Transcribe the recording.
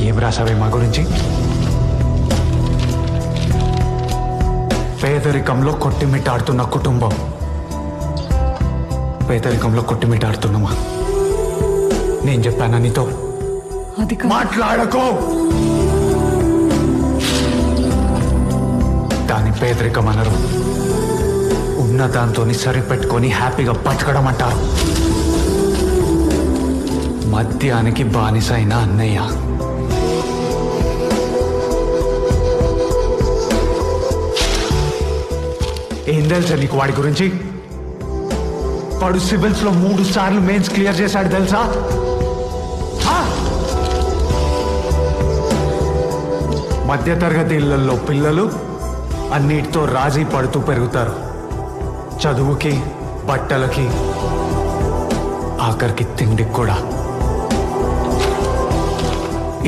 ఏం రాసావే మా గురించి? పేదరికంలో కొట్టిమిట్టాడుతున్న కుటుంబం. పేదరికంలో కొట్టిమిట్టాడుతున్నామా? నేను చెప్పానా నీతో? అది మాట్లాడకో. దాని పేదరికం అనరు, ఉన్న దాంతో సరిపెట్టుకొని హ్యాపీగా బతకడం అంటారు. మద్యానికి బానిసైన అన్నయ్య. ఏం తెలుసా నీకు వాడి గురించి? వాడు సివిల్స్ లో 3 సార్లు మెయిన్స్ క్లియర్ చేశాడు తెలుసా? మధ్యతరగతి ఇళ్లలో పిల్లలు అన్నిటితో రాజీ పడుతూ పెరుగుతారు. చదువుకి, బట్టలకి, ఆఖరికి తిండికి కూడా.